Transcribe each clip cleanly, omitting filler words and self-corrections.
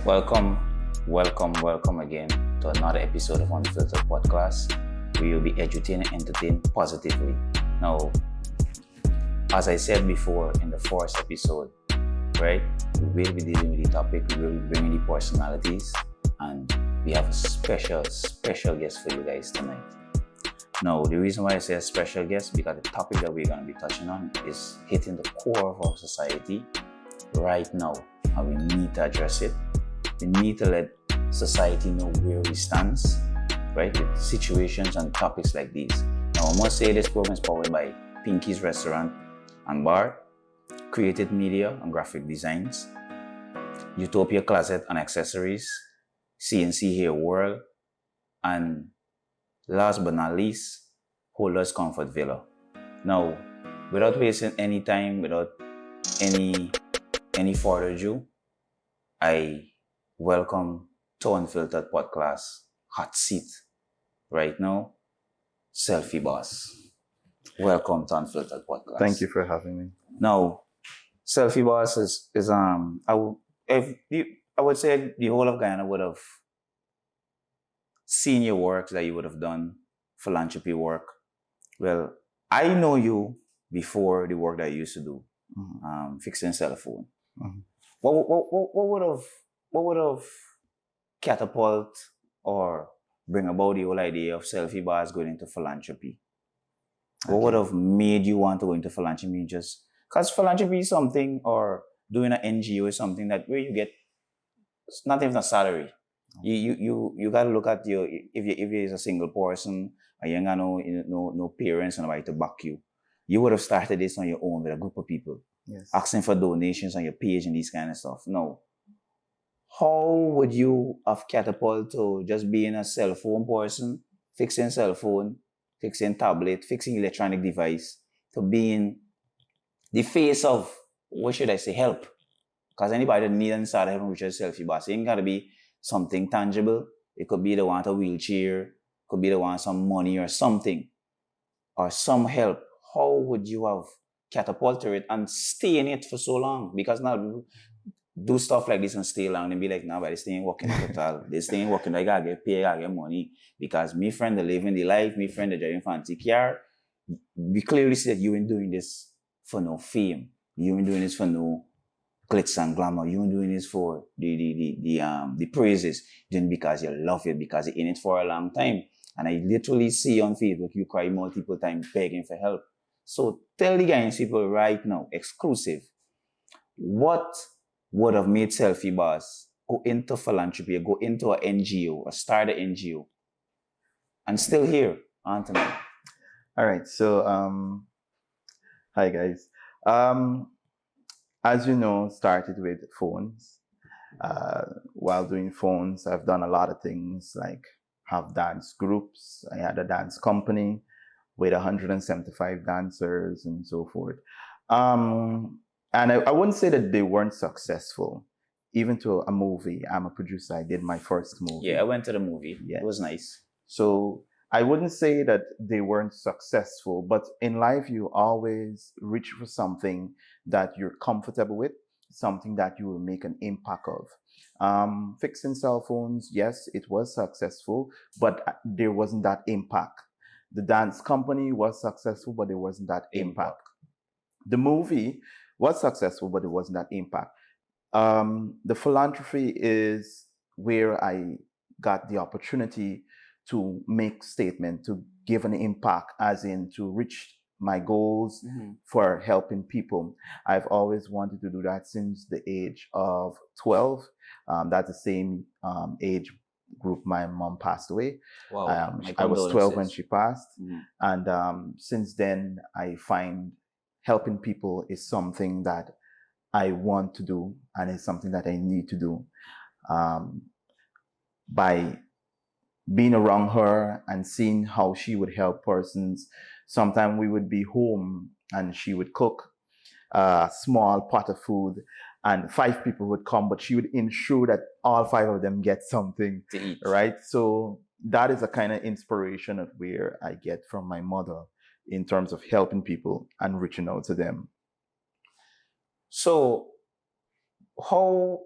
Welcome again to another episode of Unfiltered Podclass, where you'll be edutained and entertained positively. Now, as I said before in the first episode, right, we will be dealing with the topic, we will be bringing the personalities, and we have a special guest for you guys tonight. Now, the reason why I say a special guest, because the topic that we're going to be touching on is hitting the core of our society right now, and we need to address it. We need to let society know where we stand, right, with situations and topics like these. Now, I must say this program is powered by Pinky's Restaurant and Bar, Creative Media and Graphic Designs, Utopia Closet and Accessories, CNC Hair World, and last but not least, Holders Comfort Villa. Now, without wasting any time, without any further ado, I welcome to Unfiltered Podclass hot seat right now, Selfie Boss. Welcome to Unfiltered Podclass. Thank you for having me. Now, Selfie Boss is I would say the whole of Guyana would have seen your work that you would have done, philanthropy work. Well, I know you before the work that you used to do, fixing cell phone. Mm-hmm. What would have catapult or bring about the whole idea of Selfie Boss going into philanthropy? What would have made you want to go into philanthropy? Just because philanthropy is something, or doing an NGO is something that where you get not even a salary. You gotta look at your if you're a single person and you ain't got no parents and nobody to back you. You would have started this on your own with a group of people. Yes. Asking for donations on your page and these kind of stuff. No. How would you have catapulted to just being a cell phone person, fixing cell phone, fixing tablet, fixing electronic device, to being the face of, what should I say, help? Because anybody that needs and start helping with your Selfie Boss, it ain't got to be something tangible. It could be they want a wheelchair, could be they want some money or something, or some help. How would you have catapulted it and stay in it for so long? Because now do stuff like this and stay long and be like, nah, but this thing ain't working at all. This thing ain't working. I gotta get paid, I gotta get money. Because me friend, the living the life, me friend, the driving fancy car. We clearly see that you ain't doing this for no fame. You ain't doing this for no glitz and glamour. You ain't doing this for the praises. You're doing it because you love it, because you're in it for a long time. And I literally see on Facebook you cry multiple times begging for help. So tell the guys people right now, exclusive, what would have made Selfie Boss go into philanthropy, go into an NGO, or start an NGO, and still here, Anthony? All right. So, hi guys. As you know, started with phones. While doing phones, I've done a lot of things, like have dance groups. I had a dance company with 175 dancers and so forth. And I wouldn't say that they weren't successful. Even to a movie, I'm a producer. I did my first movie. Yeah, I went to the movie. Yeah. It was nice. So I wouldn't say that they weren't successful, but in life, you always reach for something that you're comfortable with, something that you will make an impact of. Fixing cell phones, yes, it was successful, but there wasn't that impact. The dance company was successful, but there wasn't that impact. The movie was successful, but it wasn't that impact. The philanthropy is where I got the opportunity to make statement, to give an impact, as in to reach my goals for helping people. I've always wanted to do that since the age of 12. That's the same age group my mom passed away. Wow. I was 12 when she passed. And since then, I find helping people is something that I want to do, and it's something that I need to do. By being around her and seeing how she would help persons, sometimes we would be home and she would cook a small pot of food and 5 people would come, but she would ensure that all 5 of them get something to eat. Right? So that is a kind of inspiration of where I get from my mother in terms of helping people and reaching out to them. So how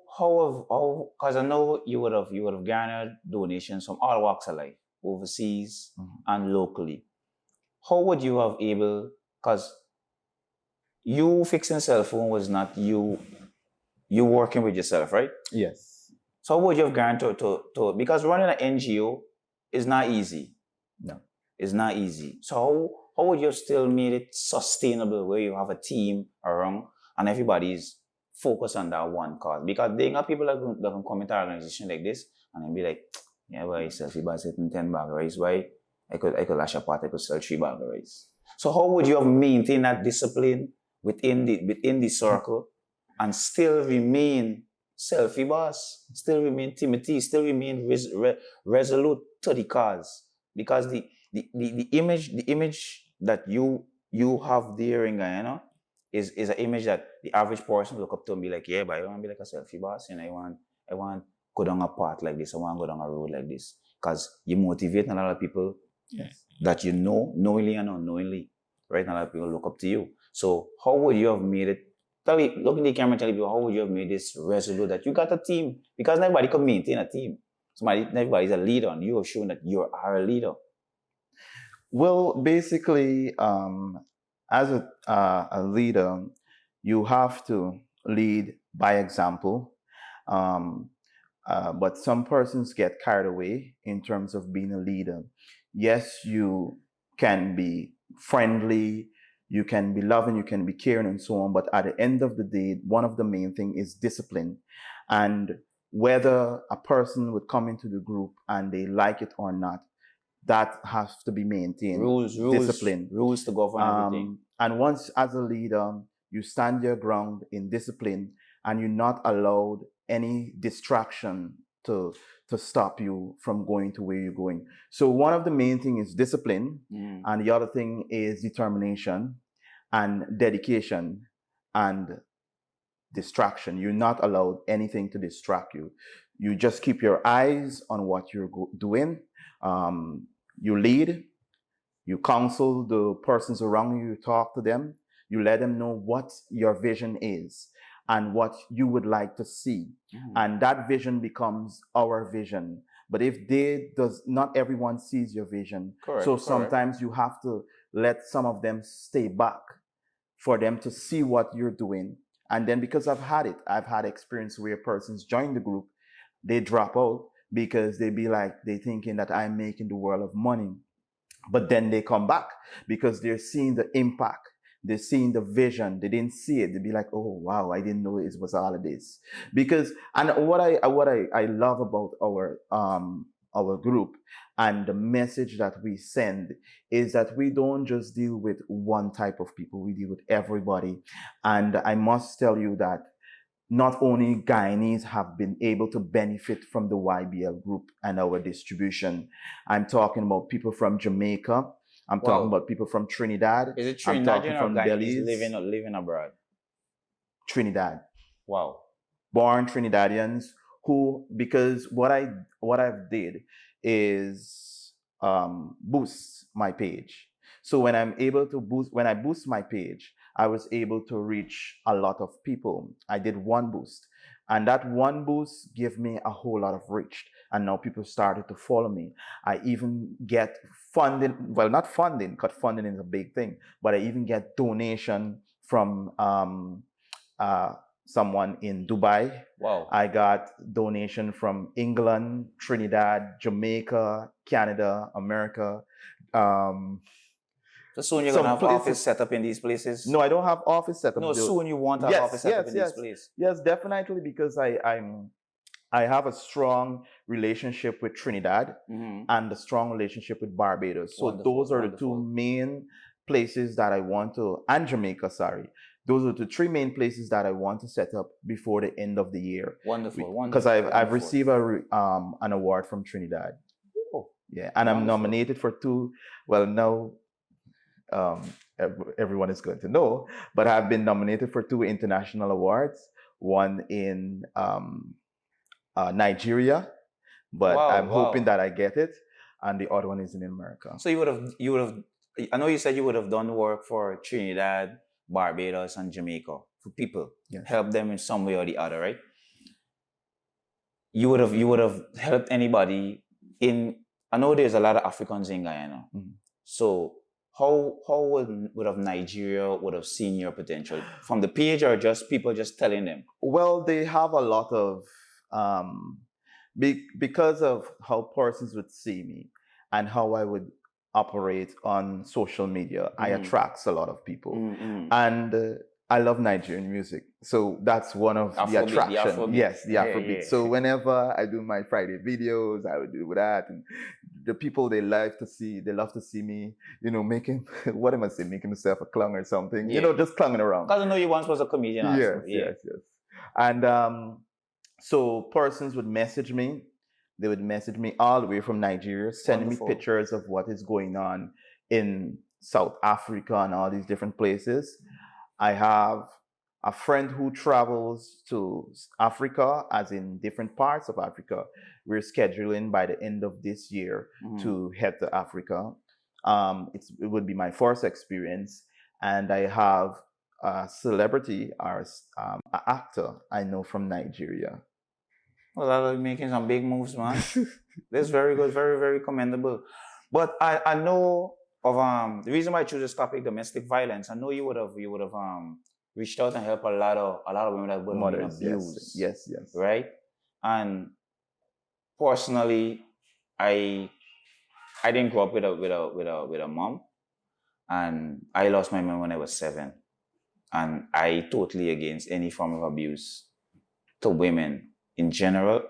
because I know you would have garnered donations from all walks of life, overseas and locally. How would you have able, because you fixing cell phone was not you working with yourself, right? Yes. So how would you have gone to because running an NGO is not easy. No. It's not easy. So how would you have still made it sustainable where you have a team around and everybody's focused on that one cause? Because there are people that can come into an organization like this and then be like, yeah, why selfie by sitting 10 bag of rice? Why I could lash a part, I could sell 3 bag of rice. So how would you have maintained that discipline within the circle and still remain selfie boss, still remain Timothy, still remain resolute to the cause? Because the image that you have there in Guyana is an image that the average person look up to and be like, yeah, but I want to be like a selfie boss, you know, I want go down a path like this, I want to go down a road like this. Because you motivate a lot of people that you know, knowingly and unknowingly, right? And a lot of people look up to you. So how would you have made it? Look in the camera and tell people, how would you have made this resolute that you got a team? Because nobody can maintain a team. Everybody's a leader, and you have shown that you are a leader. Well, basically, as a leader, you have to lead by example. But some persons get carried away in terms of being a leader. Yes, you can be friendly, you can be loving, you can be caring, and so on. But at the end of the day, one of the main thing is discipline. And whether a person would come into the group and they like it or not, that has to be maintained. Discipline. Rules to govern everything. And once as a leader, you stand your ground in discipline and you're not allowed any distraction to stop you from going to where you're going. So one of the main things is discipline, and the other thing is determination and dedication and distraction. You're not allowed anything to distract you. You just keep your eyes on what you're doing. You lead, you counsel the persons around you, you talk to them, you let them know what your vision is and what you would like to see. And that vision becomes our vision. But if not everyone sees your vision. Correct. Sometimes you have to let some of them stay back for them to see what you're doing. And then because I've had experience where persons join the group, they drop out because they thinking that I'm making the world of money. But then they come back because they're seeing the impact. They're seeing the vision. They didn't see it. They'd be like, oh, wow, I didn't know it was all of this. And what I love about our group and the message that we send is that we don't just deal with one type of people. We deal with everybody. And I must tell you that not only Guyanese have been able to benefit from the YBL group and our distribution. I'm talking about people from Jamaica. I'm talking about people from Trinidad. Is it Trinidadian or Guyanese living abroad? Trinidad. Wow. Born Trinidadians who, because what I've did is boost my page. So when I boost my page, I was able to reach a lot of people. I did one boost, and that one boost gave me a whole lot of reach. And now people started to follow me. I even get funding. Well, not funding, because funding is a big thing, but I even get donation from someone in Dubai. Wow. I got donation from England, Trinidad, Jamaica, Canada, America. So soon you're going to have office set up in these places? No, I don't have office set up. No, soon you want to have office set up in these places? Yes, definitely, because I have a strong relationship with Trinidad and a strong relationship with Barbados. So those are the two main places that I want to, and Jamaica, sorry. Those are the three main places that I want to set up before the end of the year. Wonderful. Because I've received an award from Trinidad. Oh, yeah, and I'm nominated for two. Well, now everyone is going to know, but I've been nominated for 2 international awards. One in Nigeria, but I'm hoping that I get it, and the other one is in America. So you would have. I know you said you would have done work for Trinidad, Barbados, and Jamaica. for people, Yes. help them in some way or the other, right? You would have helped anybody in. I know there's a lot of Africans in Guyana, so how would have Nigeria would have seen your potential from the page, or just people just telling them? Well, they have a lot of because of how persons would see me and how I would operate on social media. I attracts a lot of people, and I love Nigerian music, so that's one of the Afrobeat, attraction. the Afrobeat. Yes, the Yeah, Afrobeat. yeah. So whenever I do my Friday videos, I would do that, and the people they love to see me, making what am I saying, making myself a clown or something, Yeah. just clowning around. Because I know you once was a comedian also. Yes. And so persons would message me. They would message me all the way from Nigeria, sending Wonderful. me pictures of what is going on in South Africa and all these different places. I have a friend who travels to Africa, as in different parts of Africa. We're scheduling by the end of this year to head to Africa. It would be my first experience, and I have a celebrity or an actor I know from Nigeria. Well, I'll be making some big moves, man. That's very good, very, very commendable. But I know of the reason why I chose this topic, domestic violence. I know you would have reached out and helped a lot of women that would have been abused. Yes. Right? And personally, I didn't grow up with a mom, and I lost my mom when I was 7, and I totally against any form of abuse to women in general.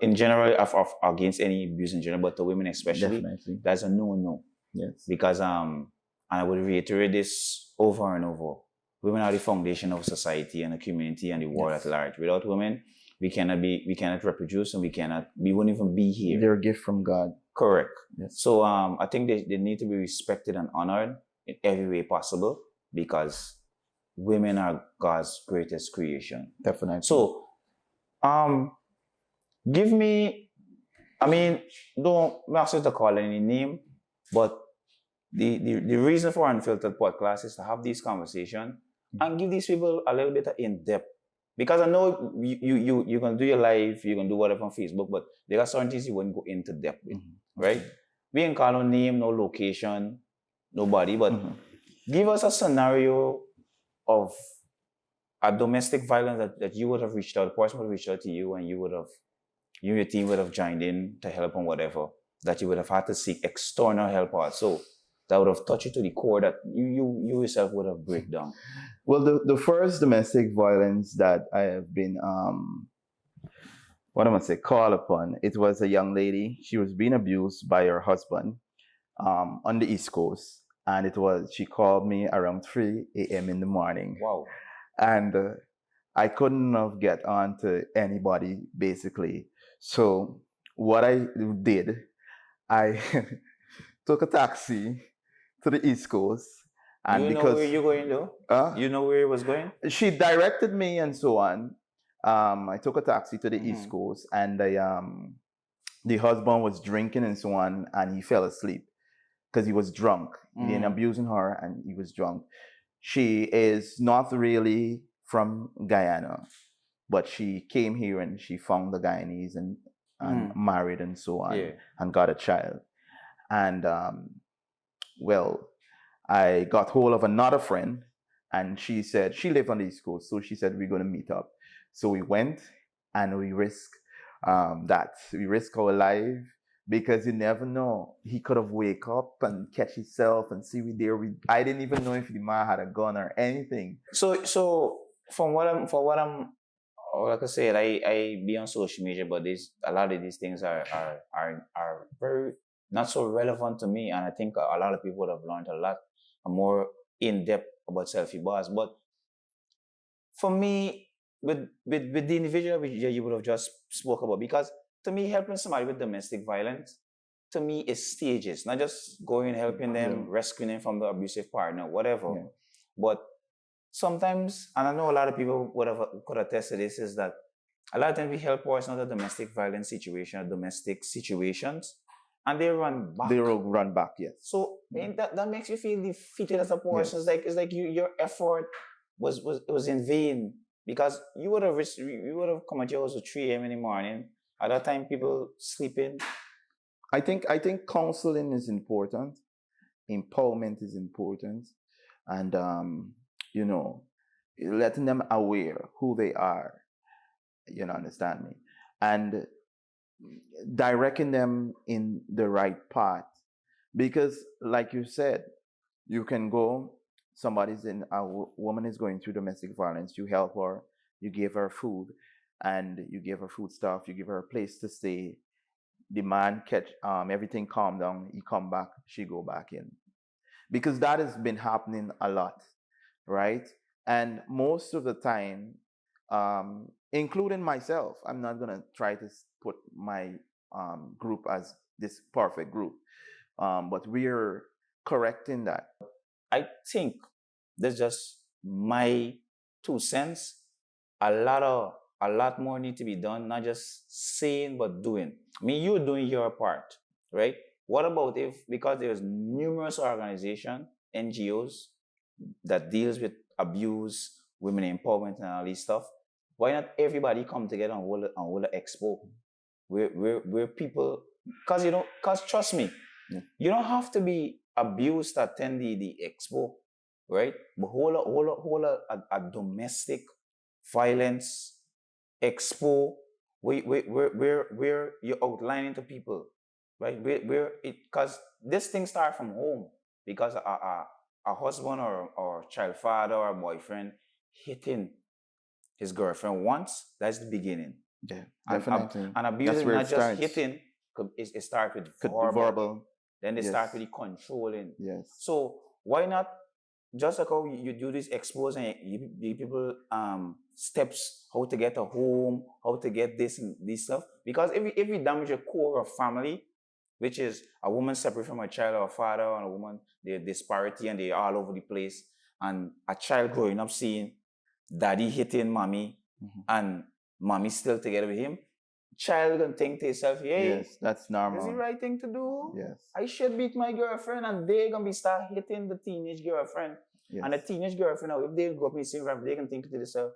Against any abuse in general, but to women especially. Definitely. That's a no. Yes. Because and I would reiterate this over and over. Women are the foundation of society and the community and the world at large. Without women, we cannot reproduce, and we wouldn't even be here. They're a gift from God. Correct. Yes. So I think they need to be respected and honored in every way possible, because women are God's greatest creation. Definitely. So give me, don't ask you to call any name, but the reason for Unfiltered Podclass is to have these conversations and give these people a little bit of in-depth. Because I know you can do your live, you can do whatever on Facebook, but there are certain things you wouldn't go into depth with, right? We ain't call no name, no location, nobody, but give us a scenario of a domestic violence that you would have reached out, the person would have reached out to you, and you and your team would have joined in to help on whatever, that you would have had to seek external help out. So that would have touched you to the core, that you yourself would have break down. Well, the first domestic violence that I have been, called upon, it was a young lady. She was being abused by her husband on the East Coast. And she called me around 3 a.m. in the morning. Wow. And I couldn't have get on to anybody, basically. So what I did, I took a taxi to the East Coast. And you know where you're going, though? You know where it was going? She directed me and so on. I took a taxi to the East Coast, and the husband was drinking and so on, and he fell asleep because he was drunk. He been abusing her, and he was drunk. She is not really from Guyana, but she came here and she found the Guyanese and married and so on, and got a child. And I got hold of another friend, and she said she lived on the East Coast, so she said we're going to meet up. So we went, and we risked that. We risked our life, because you never know. He could have wake up and catch himself and see we there. I didn't even know if the man had a gun or anything. So from what I'm, like I said, I be on social media, but a lot of these things are very not so relevant to me, and I think a lot of people would have learned a lot more in depth about selfie bars. But for me, with the individual you would have just spoke about, because to me, helping somebody with domestic violence, to me, is stages, not just going helping them, rescuing them from the abusive partner, whatever. But sometimes, and I know a lot of people could attest to this, is that a lot of times we help persons in a domestic violence situation, domestic situations, and they run back. They will run back, yes. So that makes you feel defeated as a person. Yes. It's like your effort was in vain. because you would have come at your house at 3 a.m. in the morning. At that time, people sleeping. I think counseling is important, empowerment is important, and you know, letting them aware who they are. You know, understand me, and directing them in the right path. Because, like you said, you can go. Woman is going through domestic violence. You help her. You give her food, and you give her food stuff. You give her a place to stay. The man catch everything calm down. He come back. She go back in, because that has been happening a lot, right? And most of the time, including myself, I'm not gonna try to put my group as this perfect group, but we're correcting that. I think that's just my 2 cents. A lot more need to be done, not just saying but doing. I mean, you're doing your part, right? What about if, because there's numerous organizations, NGOs that deals with abuse, women empowerment, and all this stuff? Why not everybody come together and hold an expo where people, because trust me, you don't have to be abused to attend the expo, right? But hold a domestic violence expo where you're outlining to people, right? Where it, because this thing start from home, because a husband or child father or boyfriend hitting his girlfriend once, that's the beginning. Yeah, And, definitely. and abuse That's is where not it just starts. hitting, it starts with Verbal. verbal. Then they start Yes. with the controlling. Yes. So why not, just like how you do this expose and you give people steps how to get a home, how to get this and this stuff? Because if you damage a core of family, which is a woman separate from a child or a father and a woman, they're disparity and they're all over the place, and a child growing up seeing daddy hitting mommy and mommy still together with him, child gonna think to himself, hey, Yes, that's normal. this is the right thing to do. Yes. I should beat my girlfriend, and they're gonna be start hitting the teenage girlfriend. Yes. And the teenage girlfriend, now, if they grow up in the same family, they can think to themselves,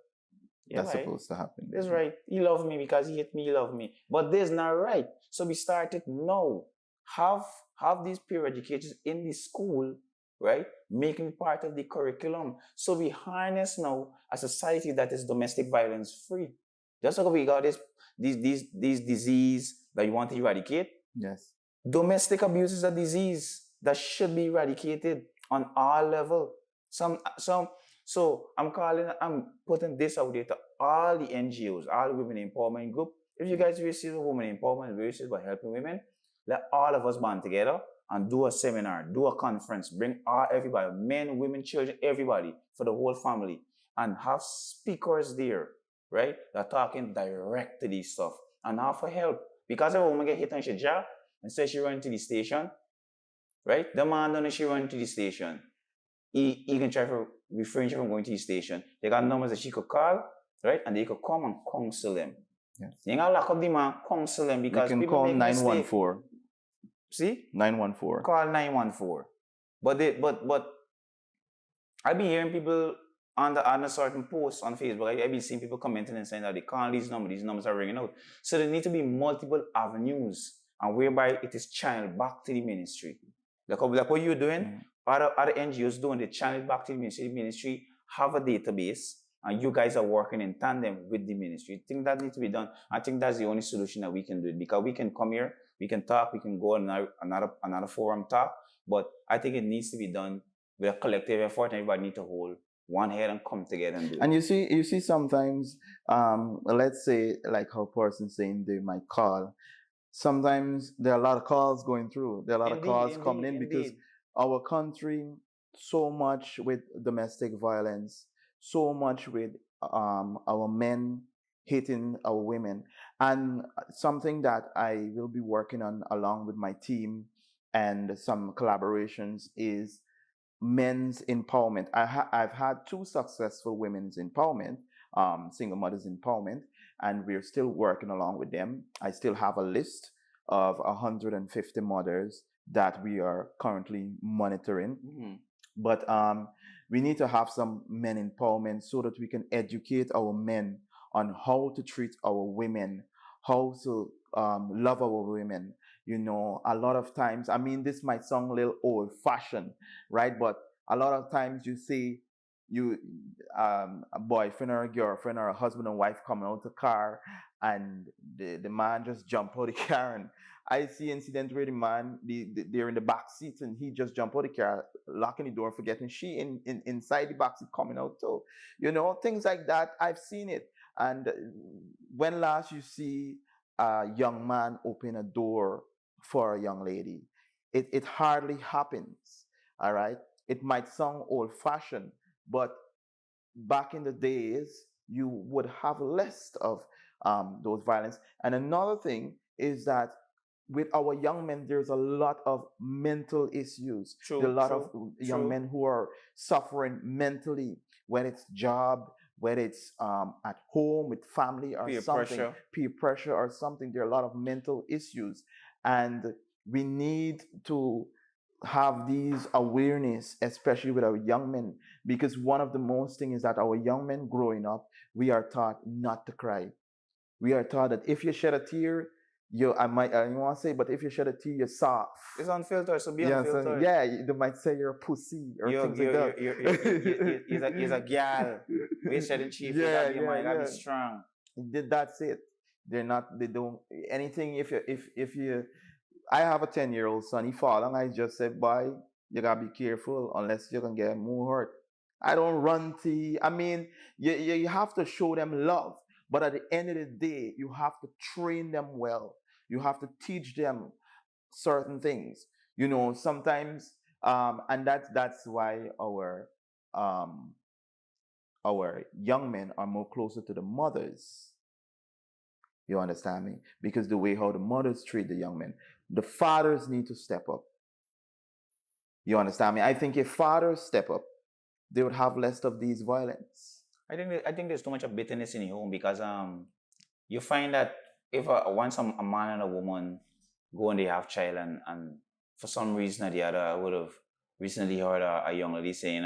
yeah, That's right, supposed to happen. that's right. He loved me because he hit me, he loved me. But this not right. So we started now. Have these peer educators in the school, right? Making it part of the curriculum. So we harness now a society that is domestic violence free. Just like we got these disease that you want to eradicate. Yes. Domestic abuse is a disease that should be eradicated on all level. So I'm putting this out there to all the NGOs, all the women empowerment group. If you guys receive women empowerment, receive by helping women, let all of us band together and do a seminar, do a conference, bring everybody, men, women, children, everybody, for the whole family, and have speakers there, right? They're talking direct to this stuff and offer help. Because if a woman get hit on she jaw and says she run to the station, right? The man don't know she run to the station. He can try to refrain from going to the station. They got numbers that she could call, right? And they could come and counsel them. Yes. You gotta lock up the man, counsel them, because you can people call make mistakes. 914. See? 914. Call 914. But I've been hearing people on a certain post on Facebook. I've been seeing people commenting and saying that they call these numbers are ringing out. So there need to be multiple avenues, and whereby it is channeled back to the ministry. Like what you're doing, other NGOs doing, they channel it back to the ministry. The ministry have a database, and you guys are working in tandem with the ministry. I think that needs to be done. I think that's the only solution that we can do, because we can come here, we can talk, we can go on another forum talk, but I think it needs to be done with a collective effort, and everybody need to hold one head and come together and do it. And you see sometimes, let's say, like how person saying they might call. Sometimes there are a lot of calls going through. There are a lot of calls coming in because our country, so much with domestic violence, so much with our men hitting our women. And something that I will be working on along with my team and some collaborations is men's empowerment. I've had 2 successful women's empowerment, single mothers empowerment, and we're still working along with them. I still have a list of 150 mothers that we are currently monitoring. But We need to have some men empowerment so that we can educate our men on how to treat our women, how to love our women. You know, a lot of times, I mean, this might sound a little old fashioned, right? But a lot of times you see you a boyfriend or a girlfriend or a husband and wife coming out the car, and the man just jump out the car. And I see incident where the man they're in the back seat and he just jump out the car, locking the door, forgetting she inside the back seat coming out too. You know, things like that. I've seen it. And when last you see a young man open a door for a young lady, it hardly happens. All right. It might sound old fashioned, but back in the days, you would have less of those violence. And another thing is that with our young men, there's a lot of mental issues. There are a lot of young men who are suffering mentally, whether it's job, whether it's at home with family or something, peer pressure or something. There are a lot of mental issues, and we need to have these awareness, especially with our young men, because one of the most thing is that our young men growing up, we are taught not to cry. We are taught that if you shed a tear, I want to say, but if you shed a tear, you're soft. It's unfiltered, so be unfiltered. They might say you're a pussy or things like that. He's a gal. We're shedding tears. You might be strong. That's it. They don't anything. If you I have a 10-year-old son. He fall and I just said, boy, you gotta be careful unless you can get more hurt. I don't run to. I mean, you have to show them love, but at the end of the day, you have to train them well. You have to teach them certain things. You know, sometimes, and that's why our young men are more closer to the mothers. You understand me? Because the way how the mothers treat the young men, the fathers need to step up. You understand me? I think if fathers step up, they would have less of these violence. I think there's too much of bitterness in the home because you find that if once a man and a woman go and they have child and for some reason or the other, I would have recently heard a young lady saying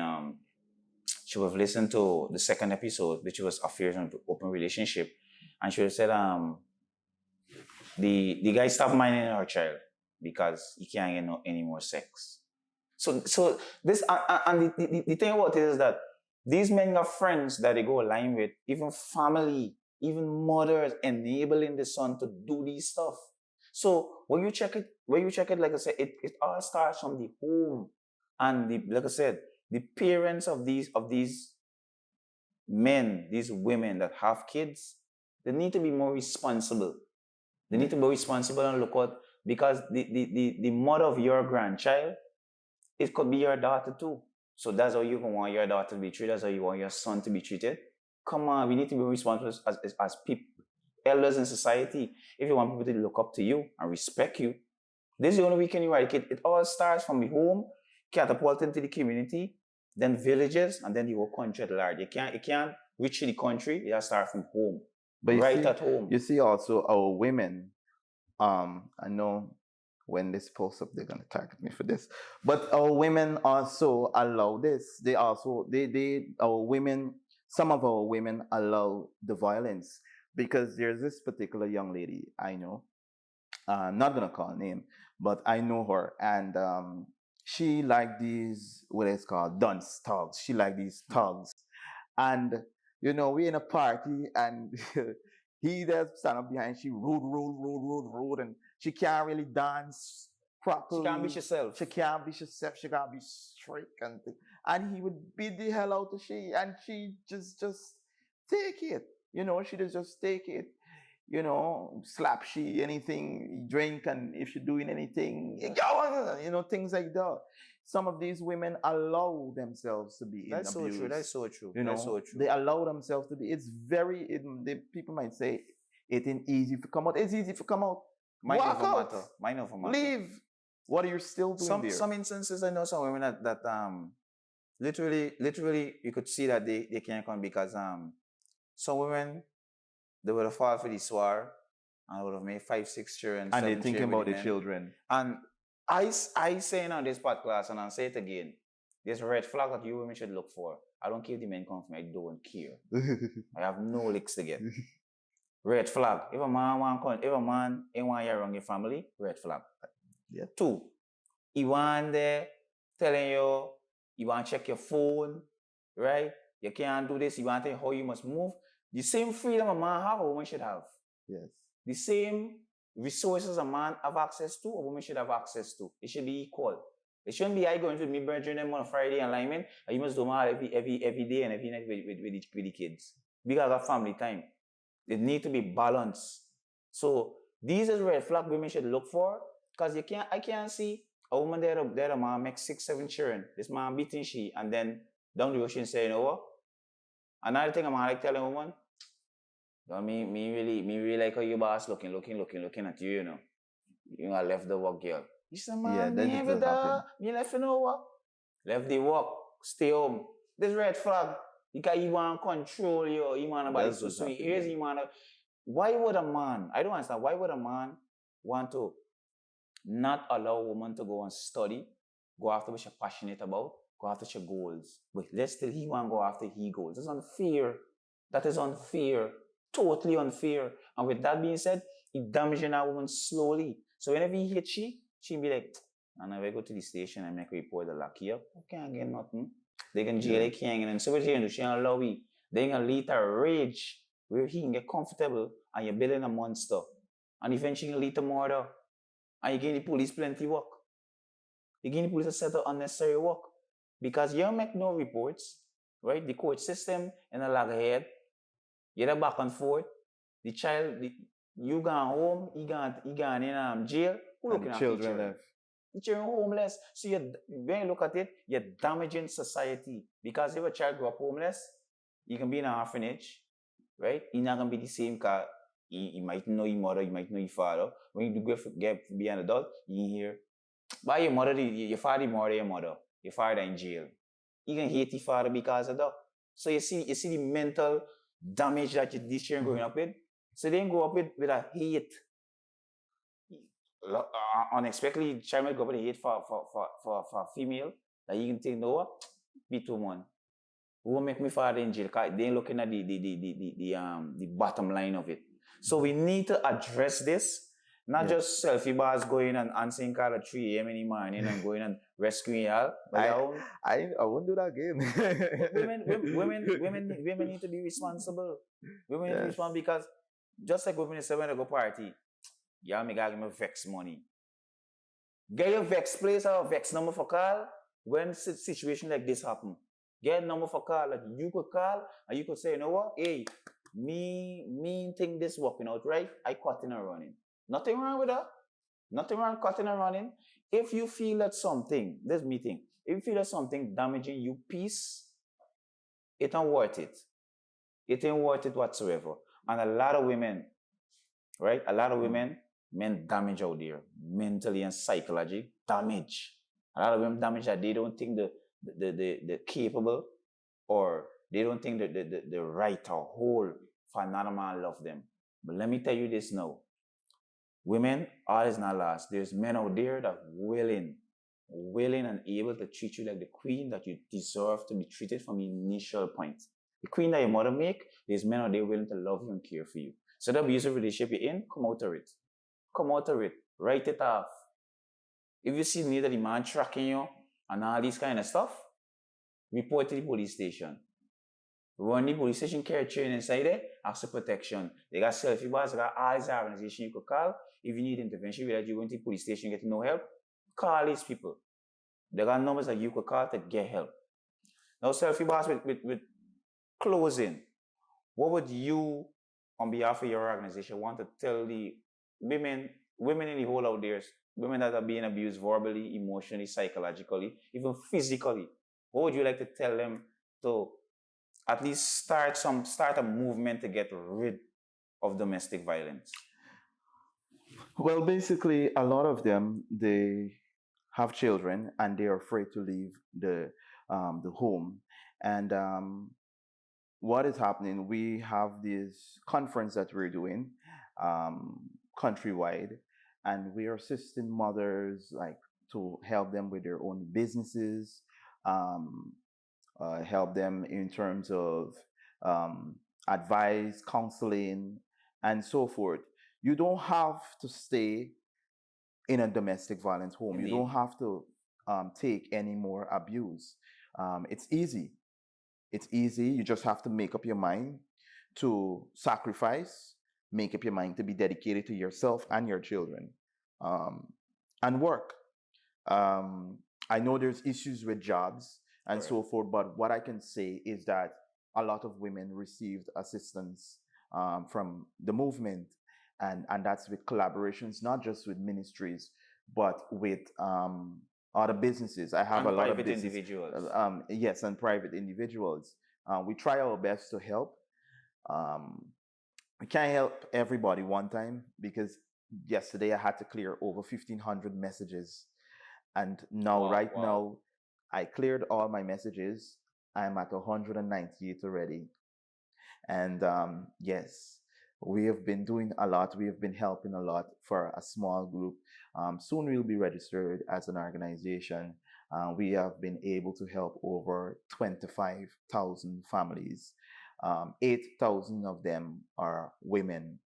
she would have listened to the second episode, which was Affairs and Open Relationship, and she would have said the guy stopped minding her child because he can't get any more sex. So this and the thing about it is that these men have friends that they go align with, even family, even mothers enabling the son to do these stuff. So when you check it, like I said, it all starts from the home, and like I said, the parents of these men, these women that have kids, they need to be more responsible. They need to be responsible and look out, because the mother of your grandchild, it could be your daughter too. So that's how you want your daughter to be treated. That's how you want your son to be treated. Come on, we need to be responsible as people, elders in society. If you want people to look up to you and respect you, this is the only way you can eradicate. It all starts from the home, catapult into the community, then villages, and then the whole country at large. It can't reach the country. It has to start from home. But at home. You see also our women. I know when this posts up, they're gonna target me for this. But our women also allow this. Some of our women allow the violence, because there's this particular young lady I know. I'm not gonna call her name, but I know her, and she like these what it's called dunce thugs. She like these thugs, and you know, we in a party and he does stand up behind, she rude, and she can't really dance properly. She can't be herself. She can't be herself. She gotta be straight and he would beat the hell out of she, and she just take it. You know, she just take it. You know, slap she, anything, drink, and if you're doing anything, you know, things like that. Some of these women allow themselves to be That's in abuse. That's so true. You know, that's so true. They allow themselves to be. It's people might say it ain't easy to come out. It's easy to come out. Walk out. Mine never matter. Leave. What are you still doing there? Some instances I know some women that literally you could see that they can't come because some women, they would have fought for the swar and would have made 5, 6 children. And they're thinking about the children. And I say on this podcast, and I'll say it again, There's a red flag that you women should look for. I don't care if the men come from me, I don't care. I have no licks to get. Red flag. If a man ain't want you around your family, red flag. Yeah. 2, he want there telling you want to check your phone, right? You can't do this, you want to tell you how you must move. The same freedom a man have, a woman should have. Yes. The same resources a man have access to, a woman should have access to. It should be equal. It shouldn't be I going to me brethren them on Friday and alignment, and you must do my every day and every night with the kids. Because of family time. It need to be balanced. So these is red flag women should look for, because I can't see a woman there a man makes 6, 7 children. This man beating she, and then down the ocean saying, you know what? Another thing I'm like telling a woman, me really like how your boss looking at you, you know. You know, left the work, girl. You say, man, then it will happen. me left you know what? Left the work, stay home. This red flag. Because you want to control you want to buy so here's you want to. Why would a man, I don't understand, why would a man want to not allow a woman to go and study, go after what she's passionate about, go after her goals, but let's still he want to go after his goals? That's unfair. That is unfair. Totally unfair. And with that being said, it damaging a woman slowly. So whenever he hit she'll be like, and if I go to the station and make a report, the lock you up, I can't get nothing. They can jail, they can't get in. So what you do? She don't allow you. They can lead to rage where he can get comfortable and you're building a monster. And eventually lead to murder. And you give the police plenty work. You give the police a set of unnecessary work. Because you don't make no reports, right? The court system in a loggerhead. You're back and forth. The child, you gone home, he gone in jail. Who looking after the children? The children homeless. So when you look at it, you're damaging society. Because if a child grow up homeless, he can be in an orphanage, right? He's not going to be the same car. He might know your mother, he might know your father. When you get to be an adult, you hear, by your mother, your father murder your mother. Your father in jail. You can hate your father because of that. So you see the mental damage that these children growing up with. So they grow up with a hate. Unexpectedly, child might go up with a hate for a female that you can think, no, be too much. Who will make me father in jail? They're looking at the bottom line of it. So we need to address this, not just selfie bars going and answering call at 3 a.m. in the morning and going and rescuing y'all. I won't do that again. women need to be responsible. Women need to be responsible because just like women say when they go party, y'all may give me vex money. Get your vex place or vex number for call when situation like this happen. Get a number for call that you could call and you could say, you know what? Hey, me think this working out right. I cutting and running. Nothing wrong with that. Nothing wrong cutting and running. If you feel that something, this meeting, if you feel that something damaging you peace, it ain't worth it. It ain't worth it whatsoever. And a lot of women, right? A lot of women, men damage out there, mentally and psychologically damage. A lot of women damage that they don't think the capable or they don't think the right or whole for another man love them. But let me tell you this now. Women, all is not lost. There's men out there that willing and able to treat you like the queen that you deserve to be treated from the initial point. The queen that your mother make, there's men out there willing to love you and care for you. So the abusive relationship you're in, come out of it. Come out of it. Write it off. If you see me that the man tracking you and all this kind of stuff, report to the police station. Run the police station, carry training inside there, ask for protection. They got selfie bars, they got all these organizations you could call. If you need intervention, whether you went to the police station getting no help, call these people. They got numbers that you could call to get help. Now, selfie bars with closing. What would you, on behalf of your organization, want to tell the women in the whole out there, women that are being abused verbally, emotionally, psychologically, even physically? What would you like to tell them to at least start a movement to get rid of domestic violence? Well, basically, a lot of them, they have children and they are afraid to leave the home. And what is happening? We have this conference that we're doing countrywide, and we are assisting mothers like to help them with their own businesses, um, help them in terms of um, advice, counseling, and so forth. You don't have to stay in a domestic violence home. You Indeed. don't have to take any more abuse. It's easy. It's easy. You just have to make up your mind to sacrifice, make up your mind to be dedicated to yourself and your children, um, and work. Um, I know there's issues with jobs and Correct. so forth, but what I can say is that a lot of women received assistance from the movement, and that's with collaborations, not just with ministries, but with other businesses. I have And a lot of private business, individuals. yes, and private individuals. We try our best to help. Um, we can't help everybody one time because yesterday I had to clear over 1,500 messages, and now Wow, right wow. now I cleared all my messages. I'm at 198 already. And yes, we have been doing a lot. We have been helping a lot for a small group. Soon we'll be registered as an organization. We have been able to help over 25,000 families. 8,000 of them are women,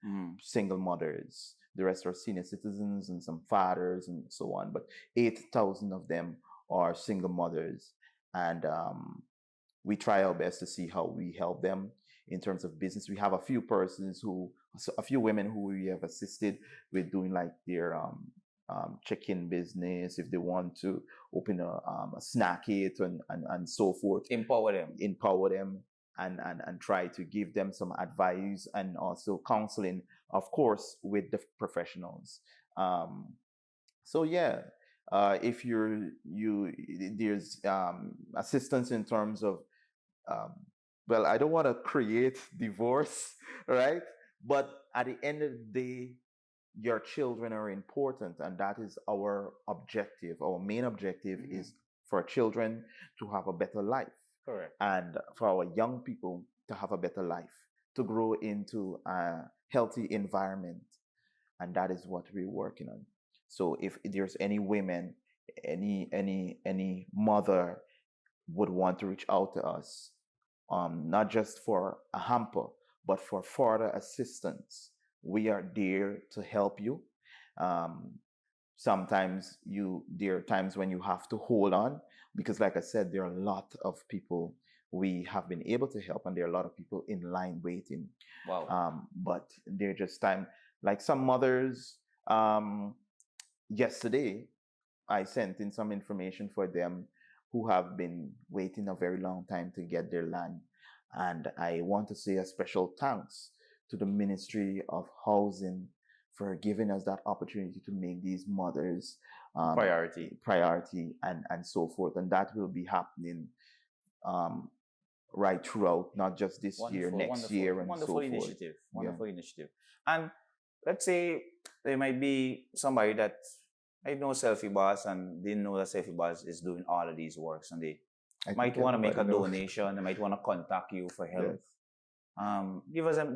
single mothers. The rest are senior citizens and some fathers and so on. But 8,000 of them are single mothers. And we try our best to see how we help them in terms of business. We have a few persons a few women who we have assisted with doing like their check-in business, if they want to open a snack it and so forth. Empower them. And try to give them some advice and also counseling, of course, with the professionals. So yeah, if there's assistance in terms of um, well, I don't want to create divorce, right? But at the end of the day, your children are important, and that is our objective. Our main objective is for children to have a better life, Correct. and for our young people to have a better life, to grow into a healthy environment, and that is what we're working on. So if there's any women, any mother would want to reach out to us, not just for a hamper, but for further assistance. We are there to help you. Um, Sometimes there are times when you have to hold on because, like I said, there are a lot of people we have been able to help, and there are a lot of people in line waiting. Wow. But they're just time, like some mothers. Yesterday, I sent in some information for them who have been waiting a very long time to get their land. And I want to say a special thanks to the Ministry of Housing for giving us that opportunity to make these mothers priority and so forth. And that will be happening um, right throughout, not just this year, next year, and wonderful so forth. initiative. Yeah. Wonderful initiative. And let's say there might be somebody that I know Selfie Boss and didn't know that Selfie Boss is doing all of these works, and they I might think want to make a everybody knows. donation. They might want to contact you for help. Yes.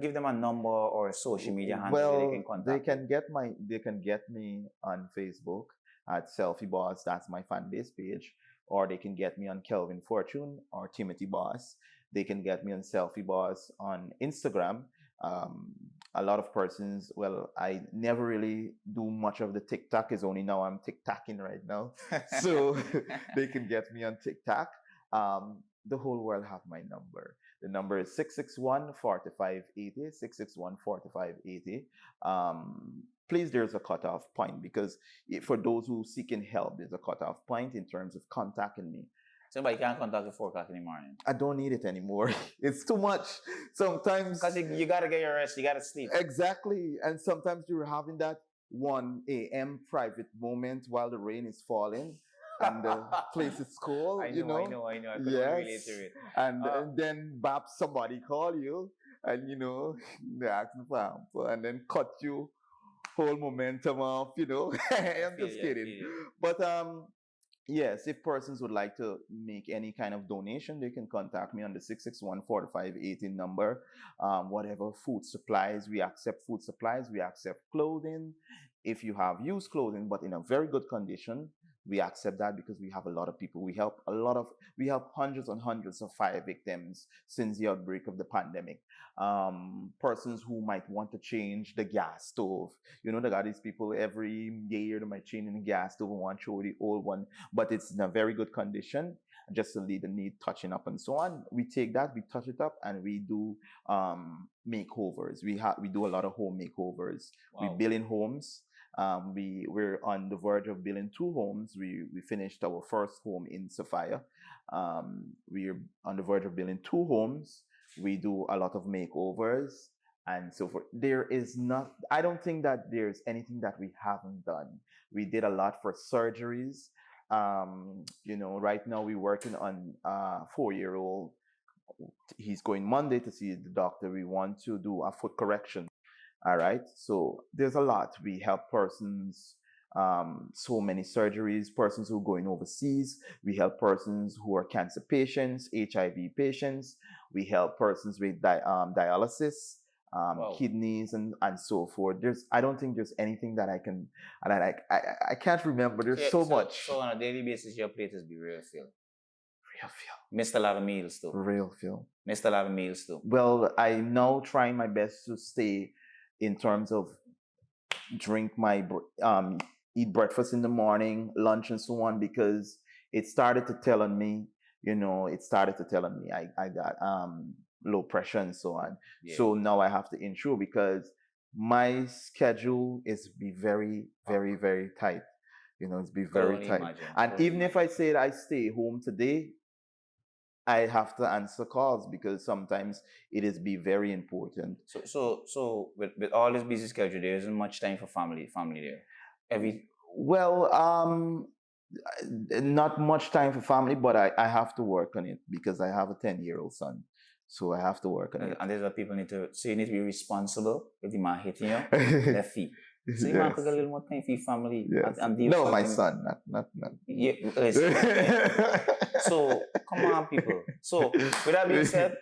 Give them a number or a social media handle where they can Well, contact you. they can get me on Facebook at Selfie Boss. That's my fan base page. Or they can get me on Kelvin Fortune or Timothy Boss. They can get me on Selfie Boss on Instagram. Um, a lot of persons, well, I never really do much of the TikTok. It's only now I'm TikToking right now. So they can get me on TikTok. The whole world have my number. The number is 661-4580, 661-4580. Please, there's a cutoff point because for those who seeking help, there's a cutoff point in terms of contacting me. Somebody can't contact you 4 o'clock in the morning. I don't need it anymore. It's too much. Sometimes. Because you got to get your rest. You got to sleep. Exactly. And sometimes you're having that 1 a.m. private moment while the rain is falling and the place is cold. I know. I could Yes. relate to it. And then somebody call you and they ask for help and then cut you whole momentum off. I'm just kidding. But yes, if persons would like to make any kind of donation, they can contact me on the 661-4580 number. Whatever food supplies, we accept food supplies, we accept clothing. If you have used clothing but in a very good condition, We accept that because we have a lot of people. We help hundreds and hundreds of fire victims since the outbreak of the pandemic. Persons who might want to change the gas stove. You know, they got these people every year they might change in the gas stove and want to throw the old one, but it's in a very good condition, just to need touching up and so on. We take that, we touch it up, and we do makeovers. We do a lot of home makeovers. Wow. We build in homes. We're on the verge of building 2 homes. We finished our first home in Sophia. We're on the verge of building 2 homes. We do a lot of makeovers and so forth. I don't think that there's anything that we haven't done. We did a lot for surgeries. You know, right now we're working on a 4-year-old. He's going Monday to see the doctor. We want to do a foot correction. All right. So there's a lot. We help persons, so many surgeries, persons who are going overseas. We help persons who are cancer patients, HIV patients. We help persons with dialysis, kidneys and so forth. I don't think there's anything that I can't remember. There's so much. So on a daily basis, your plate is be real full. Real full. Missed a lot of meals too. Real full. Missed a lot of meals too. Well, I'm now trying my best to stay in terms of eat breakfast in the morning, lunch and so on, because it started to tell on me, I got low pressure and so on. Yeah. So now I have to ensure, because my schedule is be very, very, very tight. You know, it's be very tight. And even if I say I stay home today, I have to answer calls because sometimes it is be very important. So with all this busy schedule, there isn't much time for family there. Not much time for family, but I have to work on it because I have a 10-year-old son. So I have to work on it. And there's what people need to, so you need to be responsible if the man hitting you, left feet. So you might get a little more time for your family. Yes. No, my son, not. Yeah, so come on, people. So with that being said,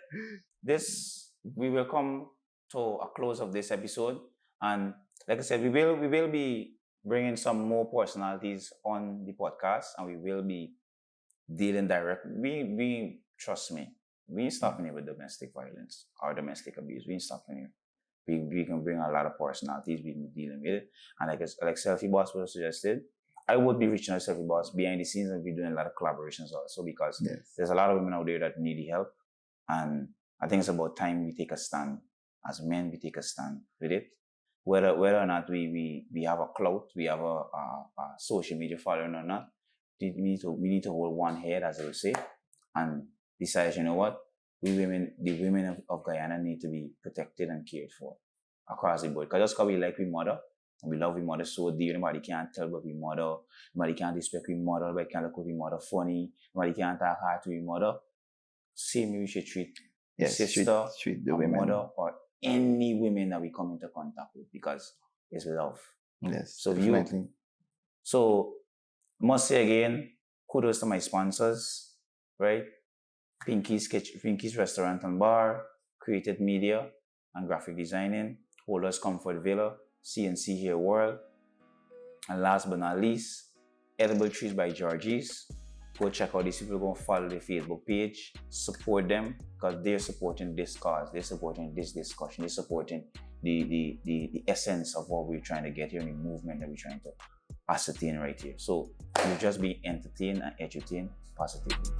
we will come to a close of this episode, and like I said, we will be bringing some more personalities on the podcast, and we will be dealing directly. We trust me, we ain't stopping here with domestic violence or domestic abuse. We ain't stopping here. We can bring a lot of personalities we can dealing with it. And like Selfie Boss was suggested, I would be reaching out to Selfie Boss behind the scenes and be doing a lot of collaborations also, because there's a lot of women out there that need the help. And I think it's about time we take a stand. As men, we take a stand with it. Whether or not we have a clout, we have a social media following or not, we need to hold one head, as I would say, and decide, you know what? The women of Guyana need to be protected and cared for across the board. Because just because we like we mother, and we love we mother so dear, nobody can't tell about we mother, nobody can't respect we mother, nobody can't look at we mother funny, nobody can't talk hard to we mother. Same way we should treat sister, treat the women, mother, or any women that we come into contact with, because it's love. Yes, so definitely. So must say again, kudos to my sponsors, right? Pinky's Restaurant and Bar, Created Media and Graphic Designing, Holders Comfort Villa, CNC Hair World, and last but not least, Edible Trees by Georgie's. Go check out these people, go follow the Facebook page, support them, because they're supporting this cause, they're supporting this discussion, they're supporting the essence of what we're trying to get here, and the movement that we're trying to ascertain right here. So you just be entertained and edutained positively.